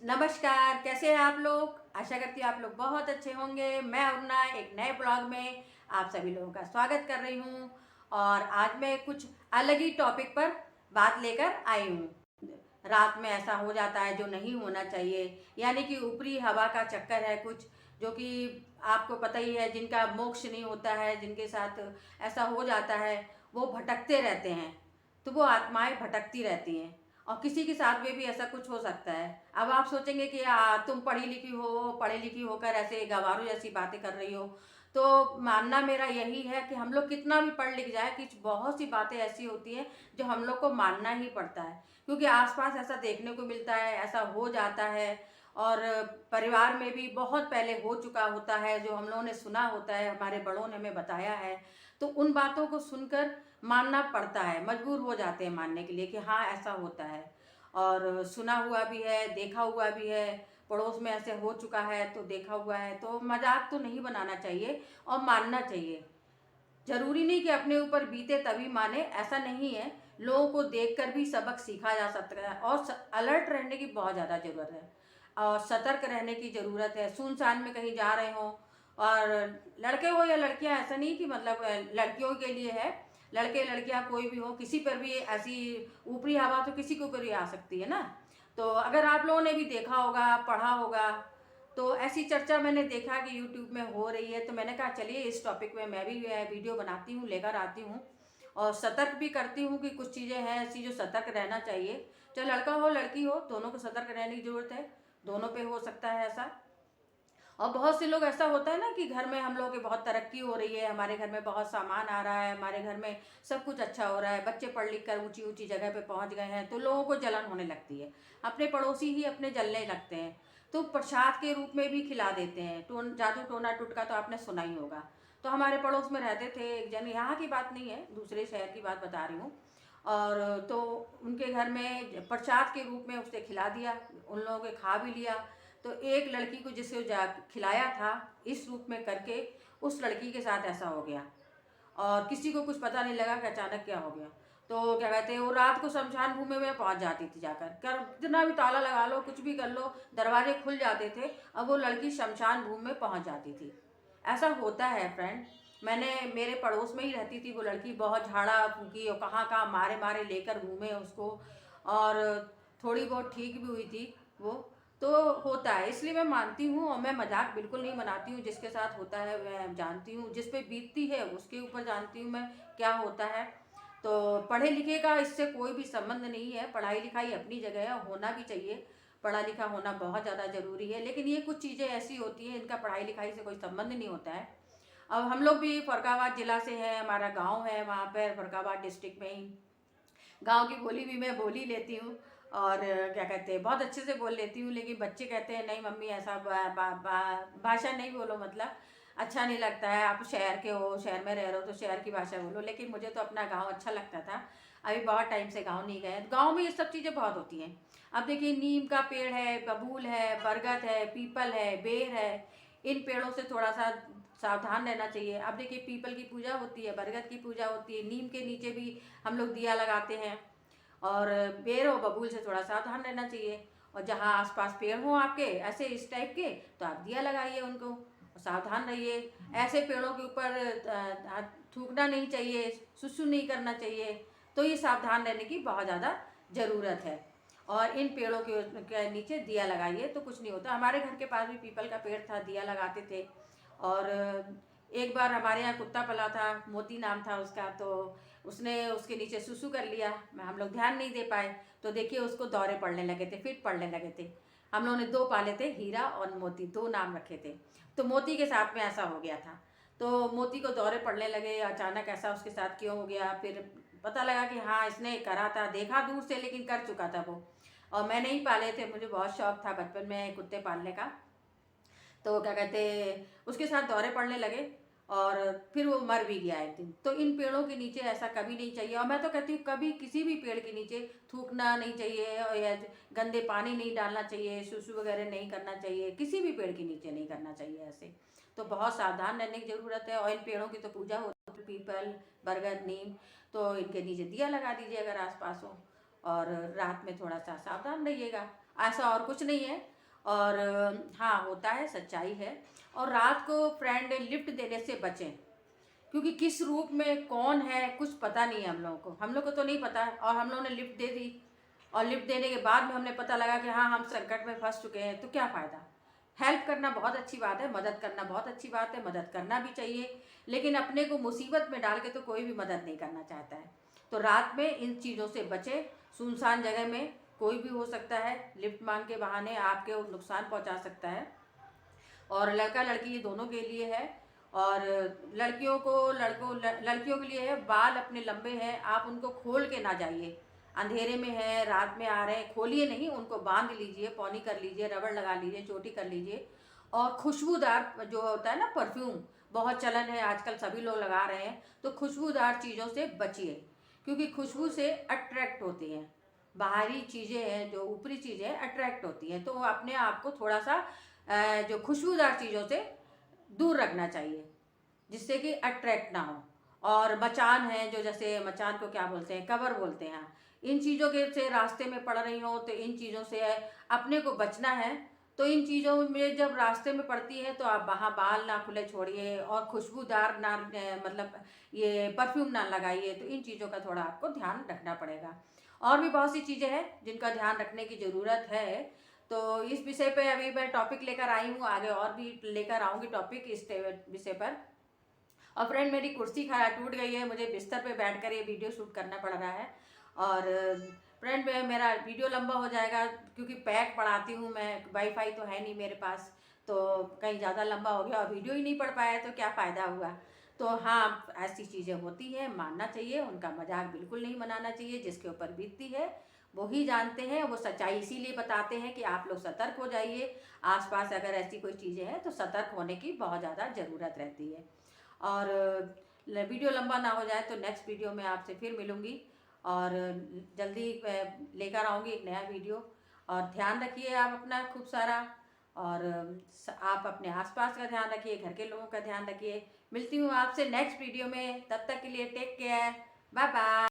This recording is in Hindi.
नमस्कार, कैसे हैं आप लोग? आशा करती हूँ आप लोग बहुत अच्छे होंगे। मैं अरुणा एक नए ब्लॉग में आप सभी लोगों का स्वागत कर रही हूँ और आज मैं कुछ अलग ही टॉपिक पर बात लेकर आई हूँ। रात में ऐसा हो जाता है जो नहीं होना चाहिए, यानी कि ऊपरी हवा का चक्कर है कुछ, जो कि आपको पता ही है, जिनका मोक्ष नहीं होता है, जिनके साथ ऐसा हो जाता है, वो भटकते रहते हैं। तो वो आत्माएं भटकती रहती हैं और किसी के साथ में भी ऐसा कुछ हो सकता है। अब आप सोचेंगे कि तुम पढ़ी लिखी हो, पढ़ी लिखी होकर ऐसे गंवारों जैसी बातें कर रही हो। तो मानना मेरा यही है कि हम लोग कितना भी पढ़ लिख जाए, कि बहुत सी बातें ऐसी होती हैं जो हम लोग को मानना ही पड़ता है, क्योंकि आसपास ऐसा देखने को मिलता है, ऐसा हो जाता है। और परिवार में भी बहुत पहले हो चुका होता है, जो हम लोगों ने सुना होता है, हमारे बड़ों ने हमें बताया है। तो उन बातों को सुनकर मानना पड़ता है, मजबूर हो जाते हैं मानने के लिए कि हाँ ऐसा होता है। और सुना हुआ भी है, देखा हुआ भी है, पड़ोस में ऐसे हो चुका है तो देखा हुआ है। तो मजाक तो नहीं बनाना चाहिए और मानना चाहिए। जरूरी नहीं कि अपने ऊपर बीते तभी माने, ऐसा नहीं है। लोगों को देखकर भी सबक सीखा जा सकता है और अलर्ट रहने की बहुत ज़्यादा ज़रूरत है और सतर्क रहने की ज़रूरत है। सुनसान में कहीं जा रहे हों, और लड़के हो या लड़कियां, ऐसा नहीं कि मतलब लड़कियों के लिए है, लड़के लड़कियां कोई भी हो, किसी पर भी ऐसी ऊपरी हवा तो किसी के ऊपर भी आ सकती है ना। तो अगर आप लोगों ने भी देखा होगा, पढ़ा होगा, तो ऐसी चर्चा मैंने देखा कि यूट्यूब में हो रही है, तो मैंने कहा चलिए इस टॉपिक में मैं भी वीडियो बनाती हूँ, लेकर आती हूँ और सतर्क भी करती हूँ कि कुछ चीज़ें हैं ऐसी जो सतर्क रहना चाहिए। चाहे लड़का हो लड़की हो, दोनों को सतर्क रहने की ज़रूरत है। दोनों पे हो सकता है ऐसा। और बहुत से लोग, ऐसा होता है ना कि घर में हम लोगों की बहुत तरक्की हो रही है, हमारे घर में बहुत सामान आ रहा है, हमारे घर में सब कुछ अच्छा हो रहा है, बच्चे पढ़ लिख कर ऊंची ऊंची जगह पे पहुंच गए हैं, तो लोगों को जलन होने लगती है। अपने पड़ोसी ही अपने जलने लगते हैं, तो प्रसाद के रूप में भी खिला देते हैं। जादू टोना टुटका तो आपने सुना ही होगा। तो हमारे पड़ोस में रहते थे एक जन, यहाँ की बात नहीं है, दूसरे शहर की बात बता रही हूँ। और तो उनके घर में प्रसाद के रूप में उसने खिला दिया, उन लोगों के खा भी लिया। तो एक लड़की को जिसे जा खिलाया था इस रूप में करके, उस लड़की के साथ ऐसा हो गया और किसी को कुछ पता नहीं लगा कि अचानक क्या हो गया। तो क्या कहते हैं, वो रात को शमशान भूमि में पहुंच जाती थी, जाकर कर कितना भी ताला लगा लो, कुछ भी कर लो, दरवाजे खुल जाते थे, अब वो लड़की शमशान भूमि में पहुंच जाती थी। ऐसा होता है फ्रेंड। मैंने, मेरे पड़ोस में ही रहती थी वो लड़की, बहुत झाड़ा फूकी और कहाँ कहाँ मारे मारे लेकर घूमे उसको, और थोड़ी बहुत ठीक भी हुई थी वो। तो होता है, इसलिए मैं मानती हूँ और मैं मजाक बिल्कुल नहीं बनाती हूँ। जिसके साथ होता है मैं जानती हूँ, जिस पे बीतती है उसके ऊपर जानती हूँ मैं क्या होता है। तो पढ़े लिखे का इससे कोई भी संबंध नहीं है, पढ़ाई लिखाई अपनी जगह है, होना भी चाहिए। पढ़ा लिखा होना बहुत ज़्यादा ज़रूरी है, लेकिन ये कुछ चीज़ें ऐसी होती हैं इनका पढ़ाई लिखाई से कोई संबंध नहीं होता है। अब हम लोग भी फरुखाबाद ज़िला से हैं, हमारा गांव है वहाँ पर फरुखाबाद डिस्ट्रिक्ट में ही। गांव की बोली भी मैं बोल ही लेती हूँ और क्या कहते हैं, बहुत अच्छे से बोल लेती हूँ। लेकिन बच्चे कहते हैं नहीं मम्मी ऐसा भाषा नहीं बोलो, मतलब अच्छा नहीं लगता है, आप शहर के हो, शहर में रह रहे हो तो शहर की भाषा बोलो। लेकिन मुझे तो अपना गांव अच्छा लगता था। अभी बहुत टाइम से गांव नहीं गए, गांव में ये सब चीज़ें बहुत होती हैं। अब देखिए, नीम का पेड़ है, बबूल है, बरगद है, पीपल है, बेर है, इन पेड़ों से थोड़ा सा सावधान रहना चाहिए। अब देखिए, पीपल की पूजा होती है, बरगद की पूजा होती है, नीम के नीचे भी हम लोग दिया लगाते हैं। और बेर और बबूल से थोड़ा सावधान रहना चाहिए। और जहाँ आसपास पेड़ हों आपके ऐसे इस टाइप के, तो आप दिया लगाइए उनको, सावधान रहिए। ऐसे पेड़ों के ऊपर थूकना नहीं चाहिए, सुसु नहीं करना चाहिए। तो ये सावधान रहने की बहुत ज़्यादा ज़रूरत है। और इन पेड़ों के नीचे दिया लगाइए तो कुछ नहीं होता। हमारे घर के पास भी पीपल का पेड़ था, दिया लगाते थे। और एक बार हमारे यहाँ कुत्ता पला था, मोती नाम था उसका, तो उसने उसके नीचे सुसु कर लिया, हम लोग ध्यान नहीं दे पाए। तो देखिए उसको दौरे पड़ने लगे थे, फिट पड़ने लगे थे। हम लोगों ने दो पाले थे, हीरा और मोती, दो नाम रखे थे। तो मोती के साथ में ऐसा हो गया था। तो मोती को दौरे पड़ने लगे, अचानक ऐसा उसके साथ क्यों हो गया। फिर पता लगा कि हाँ इसने करा था, देखा दूर से लेकिन कर चुका था वो। और मैंने ही पाले थे, मुझे बहुत शौक था बचपन में कुत्ते पालने का। तो क्या कहते, उसके साथ दौरे पड़ने लगे और फिर वो मर भी गया एक दिन। तो इन पेड़ों के नीचे ऐसा कभी नहीं चाहिए। और मैं तो कहती हूँ कभी किसी भी पेड़ के नीचे थूकना नहीं चाहिए, और या गंदे पानी नहीं डालना चाहिए, सुसु वगैरह नहीं करना चाहिए, किसी भी पेड़ के नीचे नहीं करना चाहिए ऐसे। तो बहुत सावधान रहने की ज़रूरत है। और इन पेड़ों की तो पूजा होती है, पीपल, बरगद, नीम, तो इनके नीचे दिया लगा दीजिए अगर आसपास हो। और रात में थोड़ा सा सावधान रहिएगा, ऐसा और कुछ नहीं है। और हाँ, होता है, सच्चाई है। और रात को फ्रेंड लिफ्ट देने से बचें, क्योंकि किस रूप में कौन है कुछ पता नहीं है हम लोग को तो नहीं पता, और हम लोगों ने लिफ्ट दे दी और लिफ्ट देने के बाद में हमने पता लगा कि हाँ, हम संकट में फंस चुके हैं, तो क्या फ़ायदा। हेल्प करना बहुत अच्छी बात है, मदद करना बहुत अच्छी बात है, मदद करना भी चाहिए, लेकिन अपने को मुसीबत में डाल के तो कोई भी मदद नहीं करना चाहता है। तो रात में इन चीज़ों से बचें। सुनसान जगह में कोई भी हो सकता है, लिफ्ट मांग के बहाने आपके नुकसान पहुंचा सकता है। और लड़का लड़की ये दोनों के लिए है। और लड़कियों के लिए है, बाल अपने लंबे हैं, आप उनको खोल के ना जाइए। अंधेरे में है, रात में आ रहे हैं, खोलिए नहीं, उनको बांध लीजिए, पौनी कर लीजिए, रबड़ लगा लीजिए, चोटी कर लीजिए। और खुशबूदार जो होता है ना, परफ्यूम, बहुत चलन है आजकल, सभी लोग लगा रहे हैं, तो खुशबूदार चीज़ों से बचिए, क्योंकि खुशबू से अट्रैक्ट होती हैं। बाहरी चीज़ें हैं, जो ऊपरी चीज़ें अट्रैक्ट होती हैं, तो अपने आप को थोड़ा सा जो खुशबूदार चीज़ों से दूर रखना चाहिए, जिससे कि अट्रैक्ट ना हो। और मचान है, जो जैसे मचान को क्या बोलते हैं, कबर बोलते हैं, इन चीज़ों के से रास्ते में पड़ रही हो तो इन चीज़ों से अपने को बचना है। तो इन चीज़ों में जब रास्ते में पड़ती है तो आप वहाँ बाल ना खुले छोड़िए, और खुशबूदार ना मतलब ये परफ्यूम ना लगाइए। तो इन चीज़ों का थोड़ा आपको ध्यान रखना पड़ेगा। और भी बहुत सी चीज़ें हैं जिनका ध्यान रखने की ज़रूरत है। तो इस विषय पे अभी मैं टॉपिक लेकर आई हूँ, आगे और भी लेकर आऊँगी टॉपिक इस विषय पर। और फ्रेंड, मेरी कुर्सी खा टूट गई है, मुझे बिस्तर पे बैठकर ये वीडियो शूट करना पड़ रहा है। और फ्रेंड, मेरा वीडियो लंबा हो जाएगा, क्योंकि पैक पढ़ाती हूँ मैं, वाईफाई तो है नहीं मेरे पास, तो कहीं ज़्यादा लंबा हो गया और वीडियो ही नहीं पढ़ पाया तो क्या फ़ायदा हुआ। तो हाँ, ऐसी चीज़ें होती हैं, मानना चाहिए, उनका मजाक बिल्कुल नहीं बनाना चाहिए। जिसके ऊपर बीतती है वो ही जानते हैं, वो सच्चाई इसीलिए बताते हैं कि आप लोग सतर्क हो जाइए। आसपास अगर ऐसी कोई चीज़ें हैं तो सतर्क होने की बहुत ज़्यादा ज़रूरत रहती है। और वीडियो लंबा ना हो जाए तो नेक्स्ट वीडियो में आपसे फिर मिलूँगी, और जल्दी लेकर आऊँगी एक नया वीडियो। और ध्यान रखिए आप अपना खूब सारा, और आप अपने आसपास का ध्यान रखिए, घर के लोगों का ध्यान रखिए। मिलती हूँ आपसे नेक्स्ट वीडियो में, तब तक के लिए टेक केयर, बाय बाय।